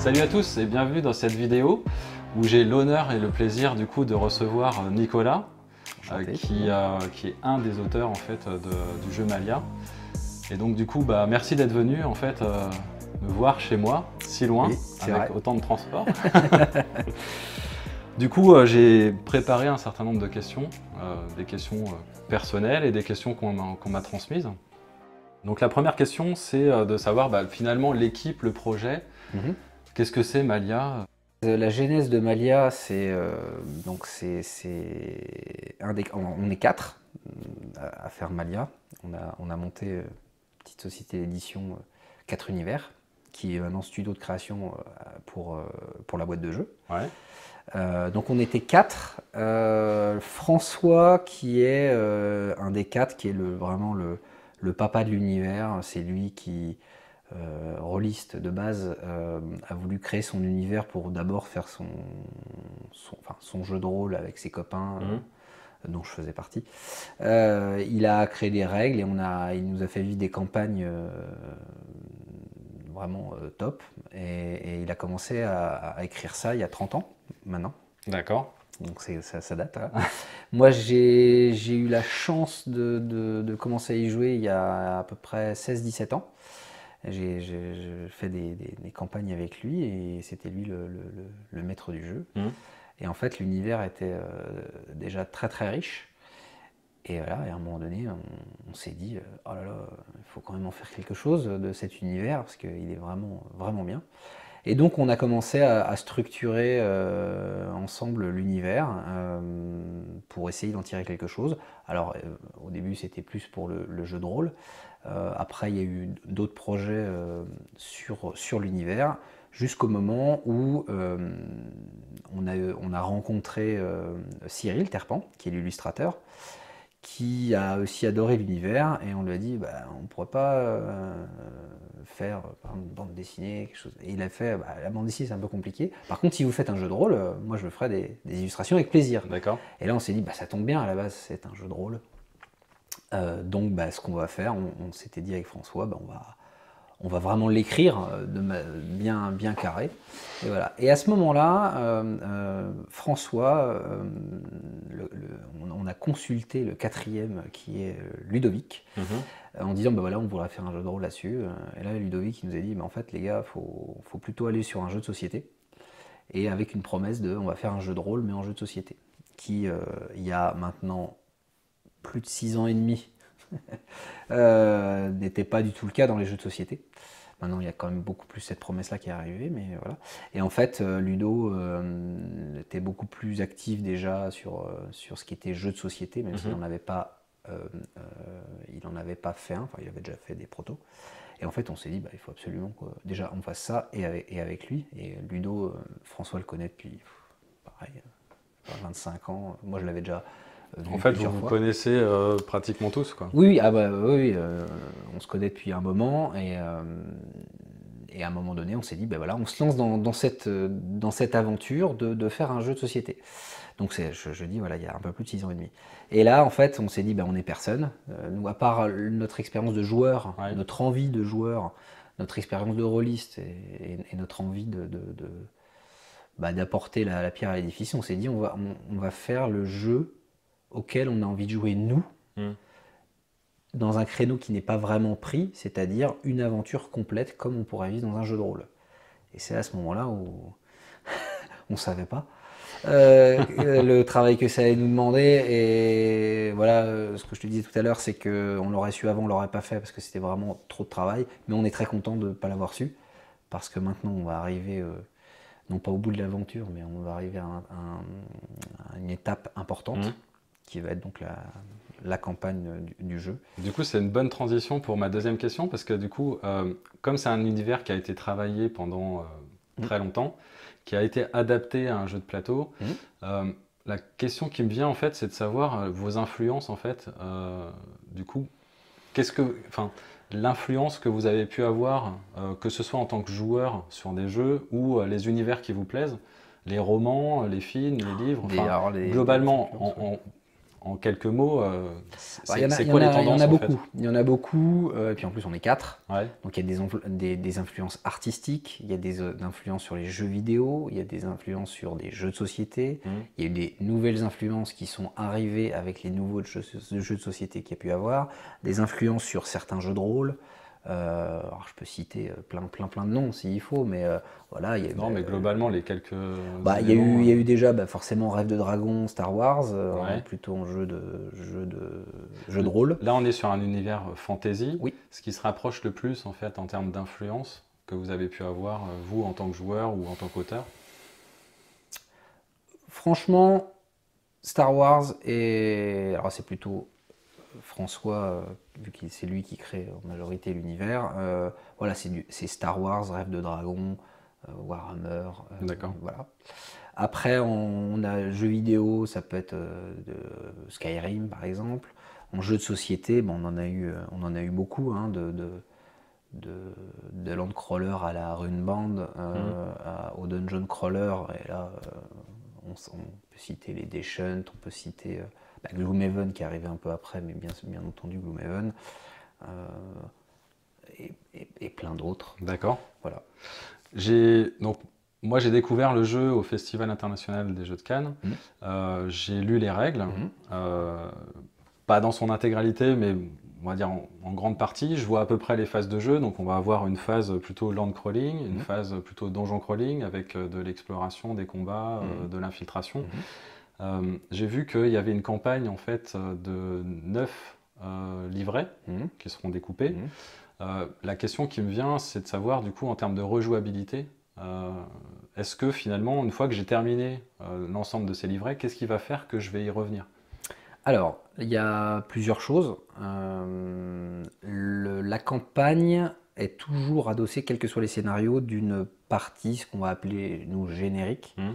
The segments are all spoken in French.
Salut à tous et bienvenue dans cette vidéo où j'ai l'honneur et le plaisir du coup de recevoir Nicolas qui est un des auteurs en fait du jeu Malia. Et donc du coup merci d'être venu en fait me voir chez moi si loin, oui, avec vrai. autant de transport. Du coup j'ai préparé un certain nombre de questions, des questions personnelles et des questions qu'on m'a transmises. Donc la première question c'est de savoir finalement l'équipe, le projet. Qu'est-ce que c'est Malia? La genèse de Malia, on est 4 à faire Malia. On a monté une petite société d'édition 4 univers, qui est maintenant studio de création pour la boîte de jeu. Ouais. Donc on était 4. François, qui est un des 4, qui est vraiment le papa de l'univers. C'est lui qui, rôliste de base, a voulu créer son univers pour d'abord faire son jeu de rôle avec ses copains, dont je faisais partie. Il a créé des règles et il nous a fait vivre des campagnes vraiment top. Et il a commencé à écrire ça il y a 30 ans maintenant. D'accord. Donc ça date. Hein. Moi j'ai eu la chance de commencer à y jouer il y a à peu près 16-17 ans. J'ai fait des campagnes avec lui et c'était lui le maître du jeu. Et en fait, l'univers était déjà très très riche. Et voilà, et à un moment donné, on s'est dit, oh là là, il faut quand même en faire quelque chose de cet univers parce qu'il est vraiment, vraiment bien. Et donc, on a commencé à structurer ensemble l'univers pour essayer d'en tirer quelque chose. Alors, au début, c'était plus pour le jeu de rôle. Après, il y a eu d'autres projets sur l'univers, jusqu'au moment où on a rencontré Cyril Terpan, qui est l'illustrateur, qui a aussi adoré l'univers, et on lui a dit on ne pourrait pas faire par exemple, une bande dessinée, quelque chose. Et il a fait la bande dessinée c'est un peu compliqué. Par contre, si vous faites un jeu de rôle, moi je ferai des illustrations avec plaisir. D'accord. Et là on s'est dit ça tombe bien, à la base c'est un jeu de rôle. Donc ce qu'on va faire, on s'était dit avec François, on va vraiment l'écrire bien carré. Et voilà. Et à ce moment-là, François, on a consulté le 4e qui est Ludovic, en disant voilà, on voudrait faire un jeu de rôle là-dessus. Et là, Ludovic il nous a dit en fait les gars, faut plutôt aller sur un jeu de société. Et avec une promesse on va faire un jeu de rôle mais en jeu de société. Qui, il y a maintenant plus de 6 ans et demi, n'était pas du tout le cas dans les jeux de société. Maintenant, il y a quand même beaucoup plus cette promesse-là qui est arrivée, mais voilà. Et en fait, Ludo était beaucoup plus actif déjà sur ce qui était jeu de société, même s'il n'en avait pas, fait un. Enfin, il avait déjà fait des protos. Et en fait, on s'est dit, il faut absolument que déjà on fasse ça et avec lui. Et Ludo, François le connaît depuis, pareil, 25 ans. Moi, je l'avais déjà vu en fait, plusieurs vous fois. Connaissez pratiquement tous, quoi. Oui, oui, on se connaît depuis un moment et à un moment donné, on s'est dit, voilà, on se lance dans cette aventure de faire un jeu de société. Donc je dis, voilà, il y a un peu plus de 6 ans et demi. Et là, en fait, on s'est dit, on n'est personne. Nous, à part notre expérience de joueur, notre envie de joueur, notre expérience de rôliste et notre envie d'apporter la pierre à l'édifice, on s'est dit, on va faire le jeu auquel on a envie de jouer nous, dans un créneau qui n'est pas vraiment pris, c'est-à-dire une aventure complète comme on pourrait vivre dans un jeu de rôle. Et c'est à ce moment-là où on ne savait pas le travail que ça allait nous demander. Et voilà, ce que je te disais tout à l'heure, c'est qu'on l'aurait su avant, on ne l'aurait pas fait parce que c'était vraiment trop de travail. Mais on est très content de ne pas l'avoir su, parce que maintenant on va arriver, non pas au bout de l'aventure, mais on va arriver à une étape importante, qui va être donc la campagne du jeu. Du coup, c'est une bonne transition pour ma deuxième question, parce que du coup, comme c'est un univers qui a été travaillé pendant très longtemps, qui a été adapté à un jeu de plateau, la question qui me vient en fait, c'est de savoir vos influences en fait. Du coup, l'influence que vous avez pu avoir, que ce soit en tant que joueur sur des jeux ou les univers qui vous plaisent, les romans, les films, les livres, globalement en quelques mots, c'est Il y quoi les en tendances a en fait? beaucoup. Il y en a beaucoup. Et puis en plus, on est 4. Ouais, Donc il y a des influences artistiques, il y a des influences sur les jeux vidéo, il y a des influences sur des jeux de société, mhm, il y a eu des nouvelles influences qui sont arrivées avec les nouveaux jeux de société qu'il y a pu avoir, des influences sur certains jeux de rôle. Alors je peux citer plein de noms s'il faut, mais voilà, il y a eu, non, mais globalement, les quelques il y a éléments. eu déjà forcément Rêve de Dragon, Star Wars, Ouais. plutôt en jeu de rôle. Là, on est sur un univers fantasy, Oui. ce qui se rapproche le plus en fait en termes d'influence que vous avez pu avoir, vous, en tant que joueur ou en tant qu'auteur. Franchement, Star Wars et alors c'est plutôt François, vu que c'est lui qui crée en majorité l'univers. Voilà, c'est Star Wars, Rêve de Dragon, Warhammer, D'accord. voilà. Après, on a jeux vidéo, ça peut être Skyrim par exemple. En jeu de société, bon, on en a eu beaucoup, hein, de land crawler à la Runeband, Mhm. au dungeon crawler, et là, on peut citer les Descent, on peut citer Gloomhaven qui est arrivé un peu après, mais bien entendu Gloomhaven, euh, et plein d'autres. D'accord. Voilà. Donc moi j'ai découvert le jeu au Festival international des jeux de Cannes. Mhm. J'ai lu les règles, Mhm. pas dans son intégralité, mais on va dire en grande partie. Je vois à peu près les phases de jeu. Donc on va avoir une phase plutôt land crawling, une Mhm. phase plutôt donjon crawling avec de l'exploration, des combats, Mhm. de l'infiltration. Mhm. J'ai vu qu'il y avait une campagne en fait de 9 livrets Mhm. qui seront découpés. Mhm. La question qui me vient, c'est de savoir du coup en termes de rejouabilité, est-ce que finalement, une fois que j'ai terminé l'ensemble de ces livrets, qu'est-ce qui va faire que je vais y revenir? Alors, il y a plusieurs choses. La campagne est toujours adossée, quels que soient les scénarios, d'une partie, ce qu'on va appeler, nous, générique, Hmm.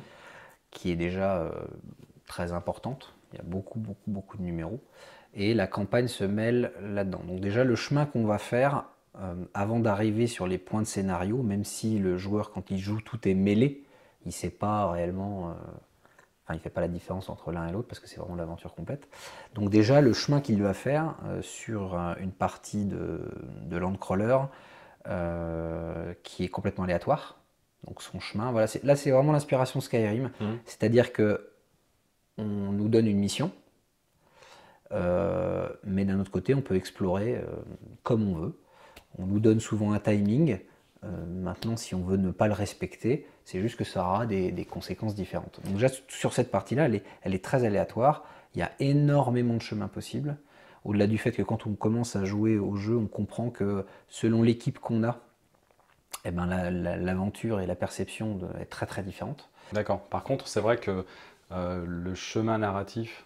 qui est déjà très importante. Il y a beaucoup de numéros. Et la campagne se mêle là-dedans. Donc déjà, le chemin qu'on va faire avant d'arriver sur les points de scénario, même si le joueur, quand il joue, tout est mêlé, il ne sait pas réellement... Enfin, il ne fait pas la différence entre l'un et l'autre parce que c'est vraiment l'aventure complète. Donc déjà, le chemin qu'il doit faire sur une partie de Landcrawler qui est complètement aléatoire. Donc son chemin, voilà, là c'est vraiment l'inspiration Skyrim. Hmm. C'est-à-dire que on nous donne une mission, mais d'un autre côté, on peut explorer comme on veut. On nous donne souvent un timing. Maintenant, si on veut ne pas le respecter, c'est juste que ça aura des conséquences différentes. Donc déjà, sur cette partie-là, elle est très aléatoire. Il y a énormément de chemins possibles. Au-delà du fait que quand on commence à jouer au jeu, on comprend que selon l'équipe qu'on a, eh ben, l'aventure et la perception est très très différente. D'accord. Par contre, c'est vrai que le chemin narratif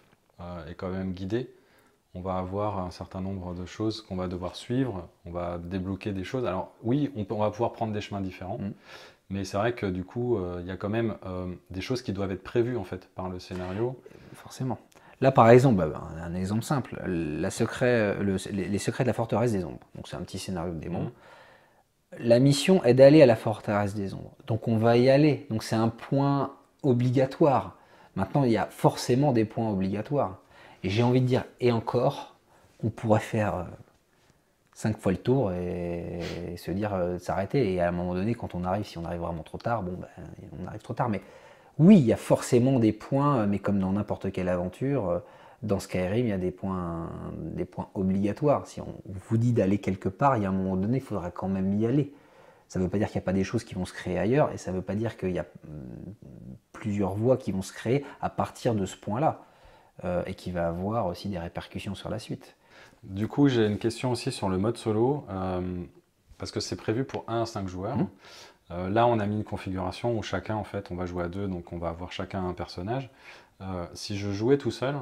est quand même guidé. On va avoir un certain nombre de choses qu'on va devoir suivre. On va débloquer des choses. Alors oui, on va pouvoir prendre des chemins différents. Mm. Mais c'est vrai que du coup, il y a quand même des choses qui doivent être prévues en fait par le scénario. Forcément. Là, par exemple, un exemple simple, les secrets de la forteresse des ombres. Donc c'est un petit scénario de démon. Mhm. La mission est d'aller à la forteresse des ombres. Donc on va y aller. Donc c'est un point obligatoire. Maintenant, il y a forcément des points obligatoires. Et j'ai envie de dire, et encore, on pourrait faire 5 fois le tour et se dire s'arrêter. Et à un moment donné, quand on arrive, si on arrive vraiment trop tard, bon, ben, on arrive trop tard. Mais oui, il y a forcément des points, mais comme dans n'importe quelle aventure, dans Skyrim, il y a des points obligatoires. Si on vous dit d'aller quelque part, il y a un moment donné, il faudra quand même y aller. Ça ne veut pas dire qu'il n'y a pas des choses qui vont se créer ailleurs, et ça ne veut pas dire qu'il y a plusieurs voies qui vont se créer à partir de ce point-là, et qui va avoir aussi des répercussions sur la suite. Du coup, j'ai une question aussi sur le mode solo, parce que c'est prévu pour 1 à 5 joueurs. Hum. Là, on a mis une configuration où chacun, en fait, on va jouer à 2, donc on va avoir chacun un personnage. Si je jouais tout seul,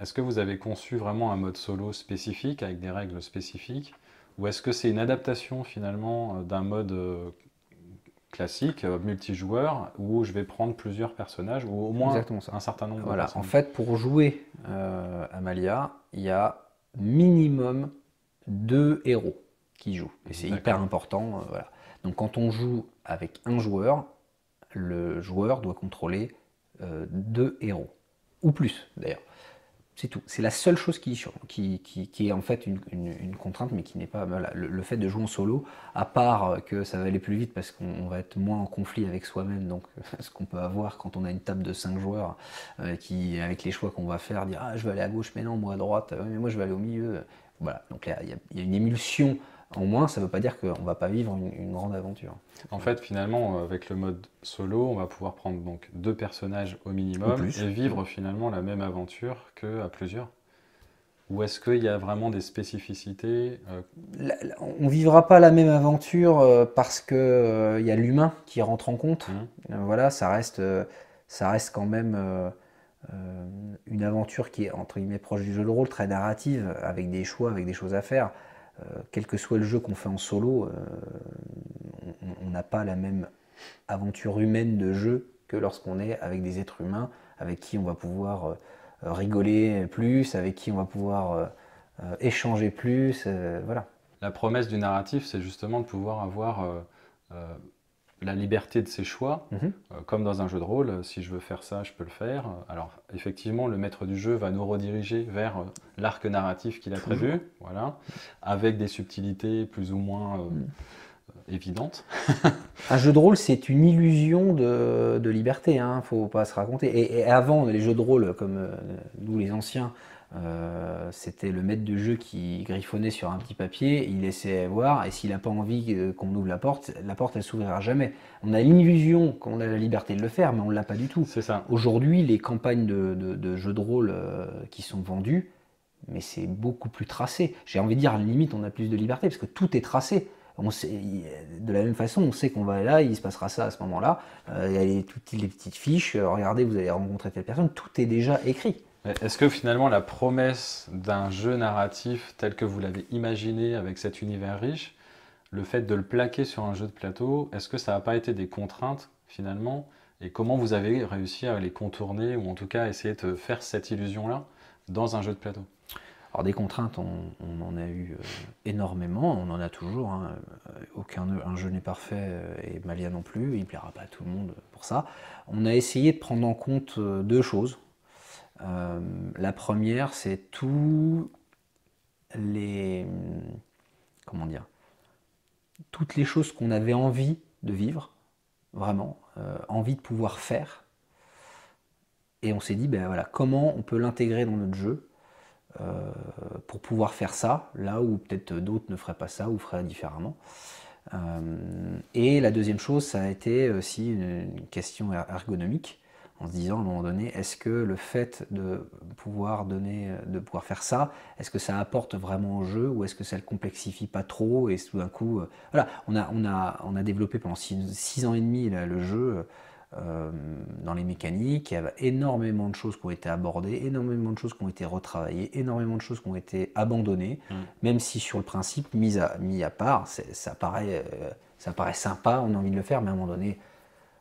est-ce que vous avez conçu vraiment un mode solo spécifique, avec des règles spécifiques, ou est-ce que c'est une adaptation finalement d'un mode classique, multijoueur, où je vais prendre plusieurs personnages, ou au moins Exactement ça. un certain nombre de Voilà, en personnages? fait, pour jouer Amalia, il y a minimum 2 héros qui jouent. Et c'est hyper D'accord. important. Voilà. Donc quand on joue avec un joueur, le joueur doit contrôler 2 héros. Ou plus d'ailleurs. C'est tout. C'est la seule chose qui est en fait une contrainte, mais qui n'est pas voilà, le fait de jouer en solo, à part que ça va aller plus vite parce qu'on va être moins en conflit avec soi-même, donc ce qu'on peut avoir quand on a une table de 5 joueurs, avec les choix qu'on va faire, dire ah je vais aller à gauche, mais non, moi à droite, mais moi je vais aller au milieu. Voilà, donc là il y a une émulsion en moins, ça ne veut pas dire qu'on ne va pas vivre une grande aventure. En fait, finalement, avec le mode solo, on va pouvoir prendre donc 2 personnages au Ou minimum plus. et vivre finalement la même aventure qu'à plusieurs. Ou est-ce qu'il y a vraiment des spécificités On ne vivra pas la même aventure parce que y a l'humain qui rentre en compte. Voilà, ça reste quand même une aventure qui est entre guillemets proche du jeu de rôle, très narrative, avec des choix, avec des choses à faire. Quel que soit le jeu qu'on fait en solo, on n'a pas la même aventure humaine de jeu que lorsqu'on est avec des êtres humains avec qui on va pouvoir rigoler plus, avec qui on va pouvoir échanger plus. Voilà. La promesse du narratif, c'est justement de pouvoir avoir la liberté de ses choix, comme dans un jeu de rôle. Si je veux faire ça, je peux le faire. Alors, effectivement, le maître du jeu va nous rediriger vers l'arc narratif qu'il a prévu, voilà, avec des subtilités plus ou moins évidentes. Un jeu de rôle, c'est une illusion de liberté, hein, faut pas se raconter. Et avant, les jeux de rôle, comme nous les anciens, c'était le maître de jeu qui griffonnait sur un petit papier, il laissait voir, et s'il n'a pas envie qu'on ouvre la porte elle s'ouvrira jamais. On a l'illusion qu'on a la liberté de le faire, mais on ne l'a pas du tout. C'est ça. Aujourd'hui, les campagnes de jeux de rôle qui sont vendues, mais c'est beaucoup plus tracé. J'ai envie de dire, à la limite, on a plus de liberté, parce que tout est tracé. On sait, de la même façon, on sait qu'on va là, il se passera ça à ce moment-là. Il y a toutes les petites fiches, regardez, vous allez rencontrer telle personne, tout est déjà écrit. Est-ce que finalement la promesse d'un jeu narratif tel que vous l'avez imaginé avec cet univers riche, le fait de le plaquer sur un jeu de plateau, est-ce que ça n'a pas été des contraintes finalement? Et comment vous avez réussi à les contourner ou en tout cas essayer de faire cette illusion-là dans un jeu de plateau? Alors des contraintes, on en a eu énormément, on en a toujours. Hein. Un jeu n'est parfait et Malia non plus, il ne plaira pas à tout le monde pour ça. On a essayé de prendre en compte 2 choses. La première, c'est tous les... Comment dire? Toutes les choses qu'on avait envie de vivre, vraiment, envie de pouvoir faire. Et on s'est dit, ben voilà, comment on peut l'intégrer dans notre jeu pour pouvoir faire ça, là où peut-être d'autres ne feraient pas ça ou feraient différemment. Et la deuxième chose, ça a été aussi une question ergonomique, en se disant à un moment donné, est-ce que le fait de pouvoir faire ça, est-ce que ça apporte vraiment au jeu ou est-ce que ça le complexifie pas trop et tout d'un coup, voilà, on a développé pendant 6 ans et demi là, le jeu. Dans les mécaniques, il y avait énormément de choses qui ont été abordées, énormément de choses qui ont été retravaillées, énormément de choses qui ont été abandonnées, même si sur le principe, mis à part, ça paraît sympa, on a envie de le faire, mais à un moment donné,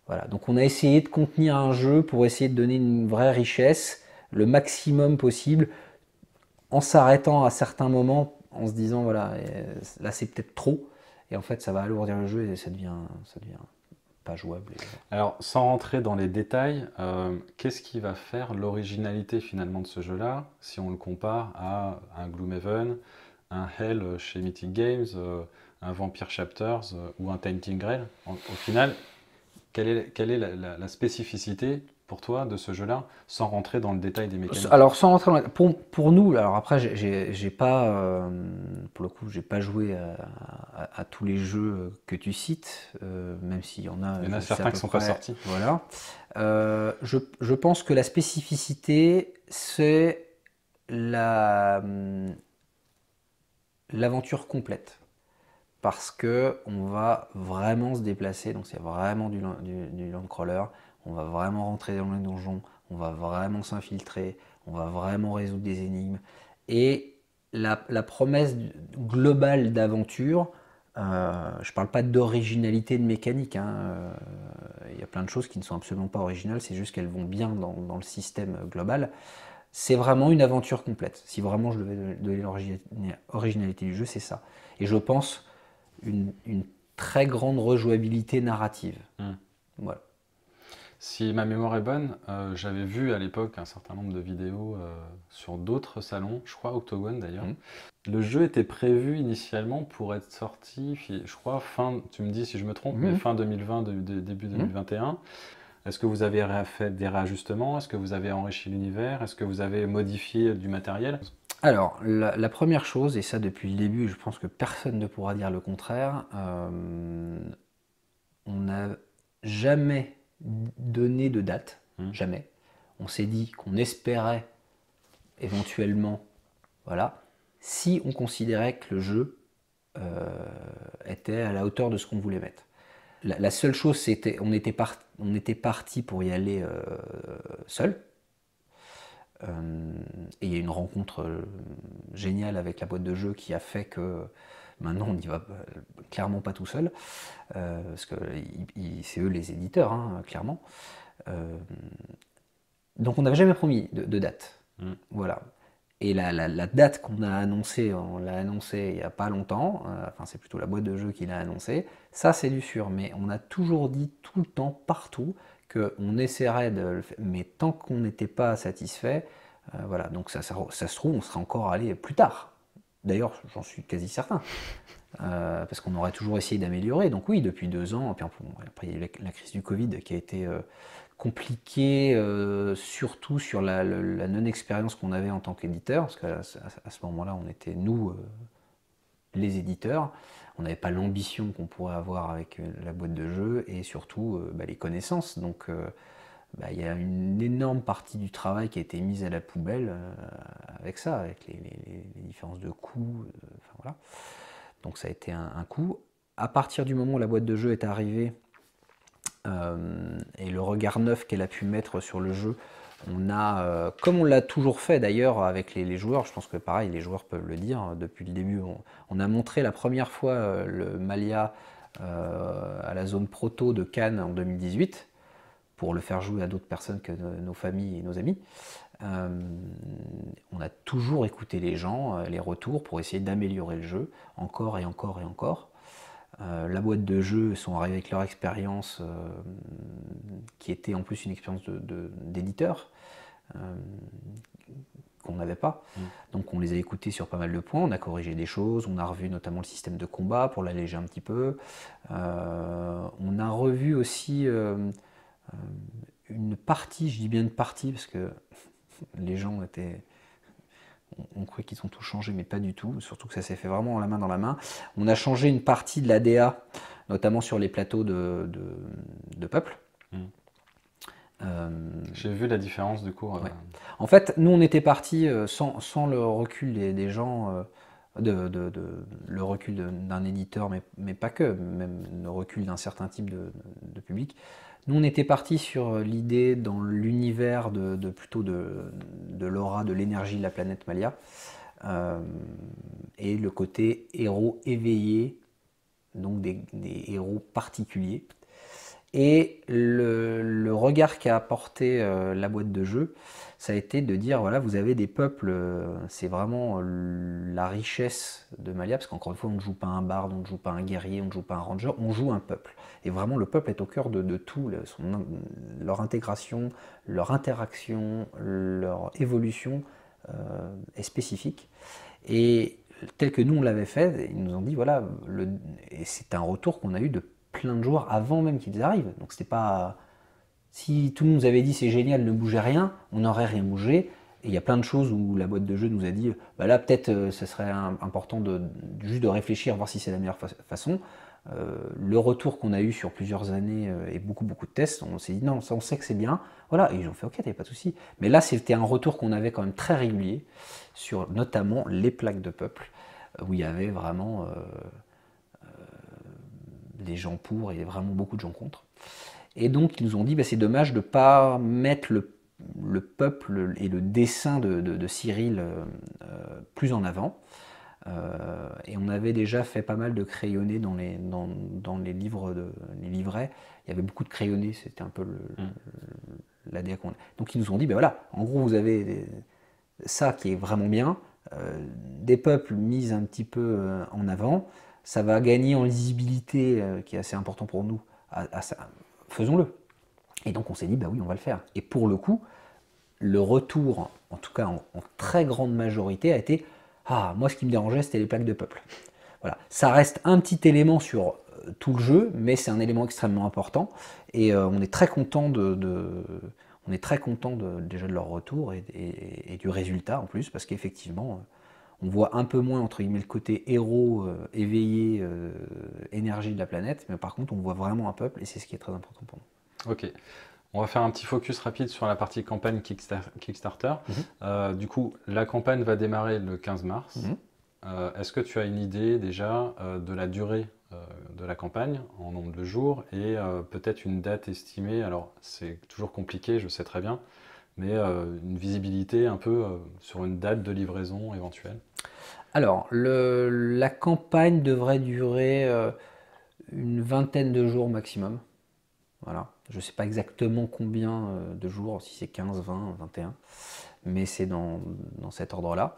voilà. Donc on a essayé de contenir un jeu pour essayer de donner une vraie richesse, le maximum possible, en s'arrêtant à certains moments, en se disant, voilà, là c'est peut-être trop, et en fait ça va alourdir le jeu et ça devient pas jouable. Alors, sans rentrer dans les détails, qu'est-ce qui va faire l'originalité finalement de ce jeu-là, si on le compare à un Gloomhaven, un Hell chez Mythic Games, un Vampire Chapters ou un Tainting Grail? Au final, quelle est la spécificité pour toi de ce jeu-là, sans rentrer dans le détail des mécaniques? Alors, sans rentrer dans pour nous, alors après, j'ai pas, pour le coup, j'ai pas joué à tous les jeux que tu cites, même s'il y en a. Il y en a certains qui ne sont pas sortis. Voilà. Je pense que la spécificité, c'est l'aventure complète. Parce que on va vraiment se déplacer, donc c'est vraiment du landcrawler, on va vraiment rentrer dans le donjon, on va vraiment s'infiltrer, on va vraiment résoudre des énigmes. Et la promesse globale d'aventure, je ne parle pas d'originalité de mécanique, hein, y a plein de choses qui ne sont absolument pas originales, c'est juste qu'elles vont bien dans le système global. C'est vraiment une aventure complète. Si vraiment je devais donner l'originalité du jeu, c'est ça. Et je pense une très grande rejouabilité narrative. Voilà. Si ma mémoire est bonne, j'avais vu à l'époque un certain nombre de vidéos sur d'autres salons, je crois Octogone d'ailleurs. Le jeu était prévu initialement pour être sorti, je crois, tu me dis si je me trompe, mais fin 2020, début 2021. Est-ce que vous avez fait des réajustements? Est-ce que vous avez enrichi l'univers? Est-ce que vous avez modifié du matériel? Alors, la première chose, et ça depuis le début, je pense que personne ne pourra dire le contraire, on n'a jamais donné de date, jamais. On s'est dit qu'on espérait éventuellement, voilà, si on considérait que le jeu était à la hauteur de ce qu'on voulait mettre. La seule chose, c'était on était parti pour y aller seul. Et il y a une rencontre géniale avec la boîte de jeu qui a fait que maintenant on n'y va clairement pas tout seul, parce que c'est eux les éditeurs, hein, clairement. Donc on n'avait jamais promis de date. Voilà. Et la date qu'on a annoncée, on l'a annoncée il n'y a pas longtemps, enfin c'est plutôt la boîte de jeu qui l'a annoncée, ça c'est du sûr, mais on a toujours dit tout le temps, partout, qu'on essaierait de le faire, mais tant qu'on n'était pas satisfait, voilà, donc ça se trouve, on serait encore allé plus tard. D'ailleurs, j'en suis quasi certain, parce qu'on aurait toujours essayé d'améliorer. Donc oui, depuis 2 ans, puis après il y a eu la crise du Covid qui a été compliquée, surtout sur la non-expérience qu'on avait en tant qu'éditeur, parce qu'à ce moment-là, on était nous, les éditeurs. On n'avait pas l'ambition qu'on pourrait avoir avec la boîte de jeu et surtout les connaissances. Donc il y a une énorme partie du travail qui a été mise à la poubelle avec ça, avec les différences de coûts. Enfin, voilà. Donc ça a été un coût. À partir du moment où la boîte de jeu est arrivée et le regard neuf qu'elle a pu mettre sur le jeu, on a, comme on l'a toujours fait d'ailleurs avec les joueurs, je pense que pareil, les joueurs peuvent le dire, depuis le début, on a montré la première fois le Malia à la zone proto de Cannes en 2018, pour le faire jouer à d'autres personnes que nos familles et nos amis. On a toujours écouté les gens, les retours, pour essayer d'améliorer le jeu, encore et encore et encore. La boîte de jeu sont arrivés avec leur expérience, qui était en plus une expérience d'éditeur, qu'on n'avait pas. Donc on les a écoutés sur pas mal de points, on a corrigé des choses, on a revu notamment le système de combat pour l'alléger un petit peu. On a revu aussi une partie, je dis bien une partie, parce que les gens on croit qu'ils ont tout changé, mais pas du tout, surtout que ça s'est fait vraiment la main dans la main. On a changé une partie de l'ADA, notamment sur les plateaux de peuple. J'ai vu la différence du coup. Ouais. En fait, nous on était partis sans le recul des gens, le recul d'un éditeur, mais pas que, même le recul d'un certain type de public. Nous on était partis sur l'idée dans l'univers plutôt de l'aura, de l'énergie de la planète Malia, et le côté héros éveillé, donc des héros particuliers. Et le regard qu'a apporté la boîte de jeu, ça a été de dire, voilà, vous avez des peuples, c'est vraiment la richesse de Malia, parce qu'encore une fois, on ne joue pas un barde, on ne joue pas un guerrier, on ne joue pas un ranger, on joue un peuple. Et vraiment, le peuple est au cœur de tout, leur intégration, leur interaction, leur évolution est spécifique. Et tel que nous, on l'avait fait, ils nous ont dit, voilà, et c'est un retour qu'on a eu de plein de joueurs avant même qu'ils arrivent. Donc c'était pas... Si tout le monde nous avait dit c'est génial, ne bougez rien, on n'aurait rien bougé. Et il y a plein de choses où la boîte de jeu nous a dit, bah là peut-être ce serait important juste de réfléchir, voir si c'est la meilleure façon. Le retour qu'on a eu sur plusieurs années et beaucoup de tests, on s'est dit non, ça on sait que c'est bien. Voilà, et ils ont fait ok, t'avais pas de souci. Mais là c'était un retour qu'on avait quand même très régulier sur notamment les plaques de peuple, où il y avait vraiment des gens pour et vraiment beaucoup de gens contre. Et donc ils nous ont dit, bah, c'est dommage de ne pas mettre le peuple et le dessin de Cyril plus en avant. Et on avait déjà fait pas mal de crayonnés dans les livres, les livrets. Il y avait beaucoup de crayonnés, c'était un peu l'ADA qu'on a. Donc ils nous ont dit, ben voilà, en gros vous avez ça qui est vraiment bien, des peuples mis un petit peu en avant, ça va gagner en lisibilité, qui est assez important pour nous. Faisons-le. Et donc on s'est dit, bah oui, on va le faire. Et pour le coup, le retour, en tout cas en très grande majorité, a été, ah, moi ce qui me dérangeait, c'était les plaques de peuple. Voilà. Ça reste un petit élément sur tout le jeu, mais c'est un élément extrêmement important. Et on est très content on est très content déjà de leur retour et du résultat en plus, parce qu'effectivement, on voit un peu moins entre guillemets le côté héros éveillé, énergie de la planète, mais par contre, on voit vraiment un peuple et c'est ce qui est très important pour nous. Ok. On va faire un petit focus rapide sur la partie campagne Kickstarter. Du coup, la campagne va démarrer le 15 mars. Est-ce que tu as une idée déjà de la durée de la campagne en nombre de jours et peut-être une date estimée? Alors, c'est toujours compliqué, je sais très bien, mais une visibilité un peu sur une date de livraison éventuelle. Alors, la campagne devrait durer une vingtaine de jours maximum. Voilà. Je ne sais pas exactement combien de jours, si c'est 15, 20, 21, mais c'est dans cet ordre-là.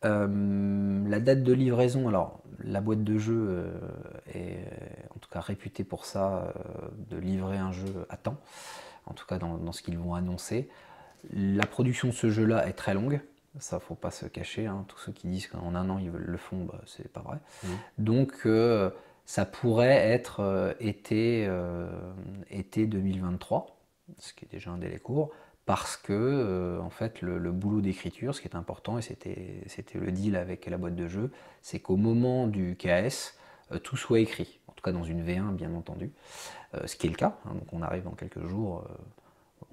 La date de livraison, alors la boîte de jeu est en tout cas réputée pour ça, de livrer un jeu à temps, en tout cas dans ce qu'ils vont annoncer. La production de ce jeu-là est très longue, ça faut pas se cacher, hein. Tous ceux qui disent qu'en un an ils le font, bah, c'est pas vrai. Donc ça pourrait être été 2023, ce qui est déjà un délai court, parce que en fait le boulot d'écriture, ce qui est important, et c'était le deal avec la boîte de jeu, c'est qu'au moment du KS, tout soit écrit, en tout cas dans une V1 bien entendu, ce qui est le cas, hein. Donc on arrive dans quelques jours,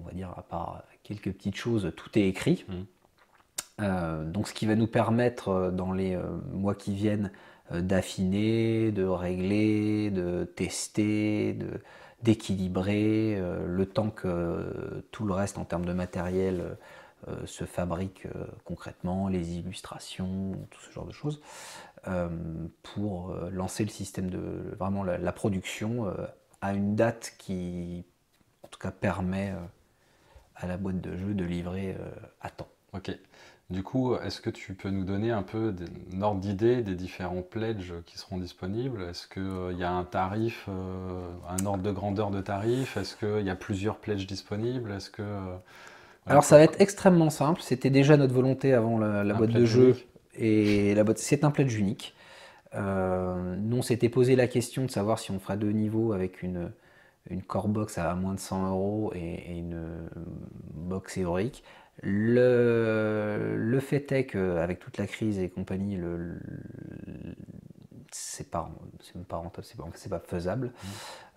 on va dire à part quelques petites choses, tout est écrit. Donc ce qui va nous permettre dans les mois qui viennent d'affiner, de régler, de tester, d'équilibrer, le temps que tout le reste en termes de matériel se fabrique concrètement, les illustrations, tout ce genre de choses, pour lancer le système de vraiment la production à une date qui en tout cas permet à la boîte de jeu de livrer à temps. Ok. Du coup, est-ce que tu peux nous donner un peu un ordre d'idée des différents pledges qui seront disponibles? Est-ce qu'il y a un tarif, un ordre de grandeur de tarif? Est-ce qu'il y a plusieurs pledges disponibles? Est-ce que, Alors ça va être extrêmement simple, c'était déjà notre volonté avant la boîte de jeu, unique. et c'est un pledge unique. Nous on s'était posé la question de savoir si on ferait 2 niveaux avec une core box à moins de 100 euros et une box héroïque. Le fait est qu'avec toute la crise et compagnie, c'est même pas rentable, c'est pas faisable.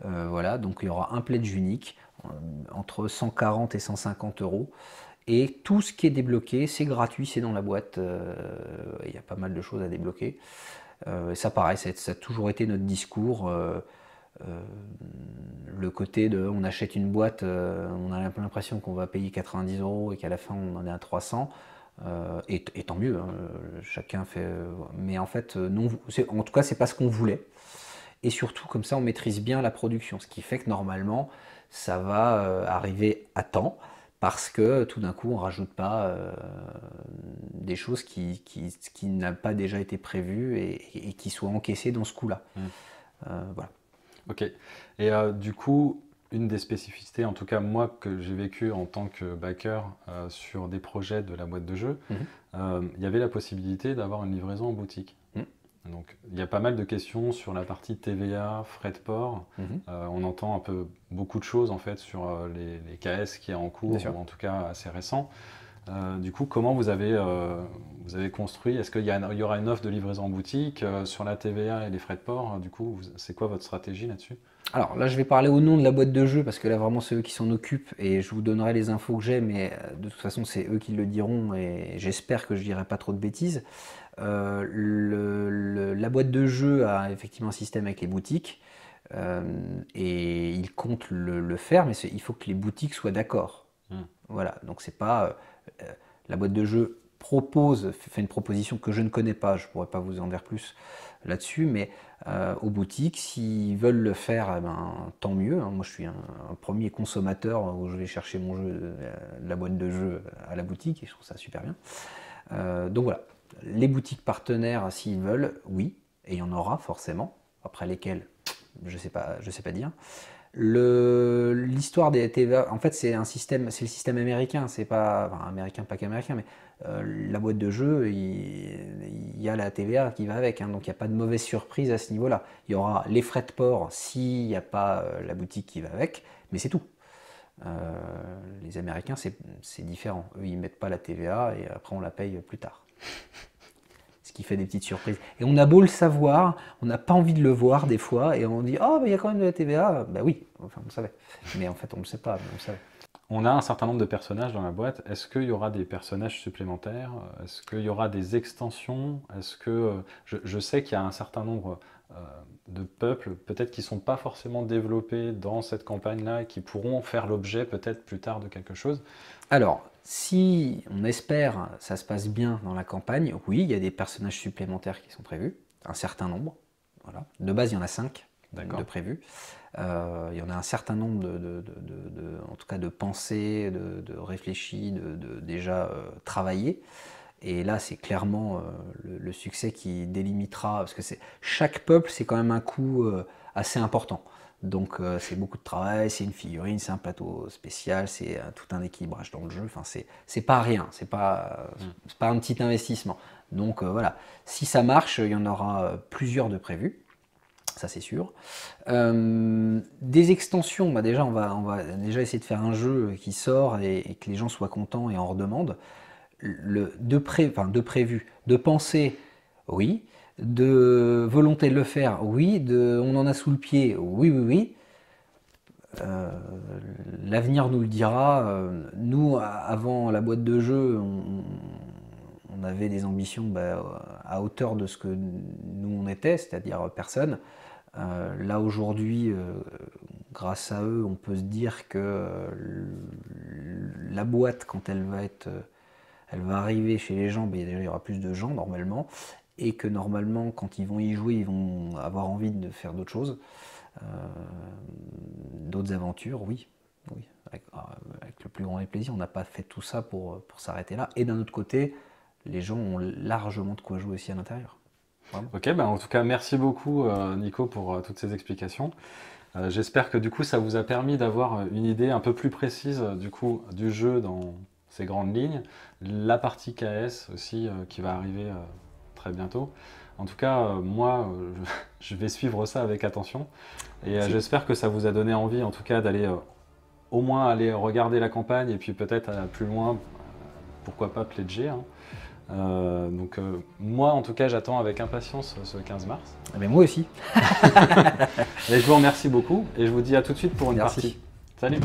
Voilà, donc il y aura un pledge unique entre 140 et 150 euros. Et tout ce qui est débloqué, c'est gratuit, c'est dans la boîte. Il y a pas mal de choses à débloquer. Ça, pareil, ça a toujours été notre discours. Le côté de on achète une boîte, on a l'impression qu'on va payer 90 euros et qu'à la fin on en est à 300, et tant mieux, hein, chacun fait. Mais en fait, non, en tout cas, c'est pas ce qu'on voulait. Et surtout, comme ça, on maîtrise bien la production, ce qui fait que normalement, ça va arriver à temps. Parce que tout d'un coup, on ne rajoute pas des choses qui n'ont pas déjà été prévues et qui soient encaissées dans ce coup-là. Voilà. Ok. Et du coup, une des spécificités, en tout cas moi, que j'ai vécu en tant que backer sur des projets de la boîte de jeu, il y avait la possibilité d'avoir une livraison en boutique. Donc il y a pas mal de questions sur la partie TVA, frais de port. On entend un peu beaucoup de choses en fait sur les KS qui est en cours, ou en tout cas assez récent. Du coup, comment vous avez construit? Est-ce qu'il y aura une offre de livraison en boutique sur la TVA et les frais de port? Du coup, c'est quoi votre stratégie là-dessus? Alors là, je vais parler au nom de la boîte de jeu parce que là, vraiment, c'est eux qui s'en occupent et je vous donnerai les infos que j'ai, mais de toute façon, c'est eux qui le diront et j'espère que je dirai pas trop de bêtises. La boîte de jeu a effectivement un système avec les boutiques et ils comptent le faire, mais il faut que les boutiques soient d'accord. Voilà, donc c'est pas. La boîte de jeu fait une proposition que je ne connais pas, je pourrais pas vous en dire plus là-dessus, mais aux boutiques, s'ils veulent le faire, eh ben, tant mieux, hein. Moi je suis un premier consommateur où je vais chercher mon jeu, la boîte de jeu à la boutique et je trouve ça super bien. Donc voilà, les boutiques partenaires, s'ils veulent, oui, et il y en aura forcément, après lesquelles, je sais pas dire. L'histoire des TVA, en fait, c'est le système américain, c'est pas, enfin, américain, pas qu'américain, mais la boîte de jeu, il y a la TVA qui va avec, hein, donc il n'y a pas de mauvaise surprise à ce niveau-là. Il y aura les frais de port s'il n'y a pas la boutique qui va avec, mais c'est tout. Les Américains, c'est différent. Eux, ils mettent pas la TVA et après on la paye plus tard. Ce qui fait des petites surprises. Et on a beau le savoir, on n'a pas envie de le voir des fois, et on dit oh, mais il y a quand même de la TVA. Ben oui, enfin on le savait. Mais en fait, on ne le sait pas, mais on le savait. On a un certain nombre de personnages dans la boîte. Est-ce qu'il y aura des personnages supplémentaires? Est-ce qu'il y aura des extensions? Est-ce que je sais qu'il y a un certain nombre de peuples, peut-être qui ne sont pas forcément développés dans cette campagne-là et qui pourront faire l'objet peut-être plus tard de quelque chose? Alors, si on espère ça se passe bien dans la campagne, oui, il y a des personnages supplémentaires qui sont prévus, un certain nombre. Voilà. De base, il y en a 5 de prévus. Il y en a un certain nombre en tout cas de pensées, de réfléchis, déjà travaillés. Et là, c'est clairement le succès qui délimitera, parce que chaque peuple, c'est quand même un coût assez important. Donc c'est beaucoup de travail, c'est une figurine, c'est un plateau spécial, c'est tout un équilibrage dans le jeu. Enfin, c'est pas rien, c'est pas un petit investissement. Donc voilà, si ça marche, il y en aura plusieurs de prévus. Ça c'est sûr. Des extensions, bah déjà on va déjà essayer de faire un jeu qui sort et que les gens soient contents et en redemandent. De prévu, de penser, oui, de volonté de le faire, oui, on en a sous le pied, oui, oui, oui. L'avenir nous le dira. Nous, avant la boîte de jeu, on avait des ambitions à hauteur de ce que nous on était, c'est-à-dire personne. Là aujourd'hui, grâce à eux, on peut se dire que la boîte, quand elle va arriver chez les gens, il y aura plus de gens normalement, et que normalement, quand ils vont y jouer, ils vont avoir envie de faire d'autres choses, d'autres aventures, oui, avec le plus grand des plaisirs. On n'a pas fait tout ça pour s'arrêter là. Et d'un autre côté, les gens ont largement de quoi jouer aussi à l'intérieur. Vraiment. Ok, en tout cas, merci beaucoup Nico pour toutes ces explications. J'espère que du coup, ça vous a permis d'avoir une idée un peu plus précise du coup du jeu dans ses grandes lignes, la partie KS aussi qui va arriver très bientôt. En tout cas, moi, je vais suivre ça avec attention et j'espère que ça vous a donné envie, en tout cas, d'aller au moins aller regarder la campagne et puis peut-être plus loin, pourquoi pas pledger. Hein. Moi, en tout cas, j'attends avec impatience ce 15 mars. Mais moi aussi. Et je vous remercie beaucoup et je vous dis à tout de suite pour une partie. Salut.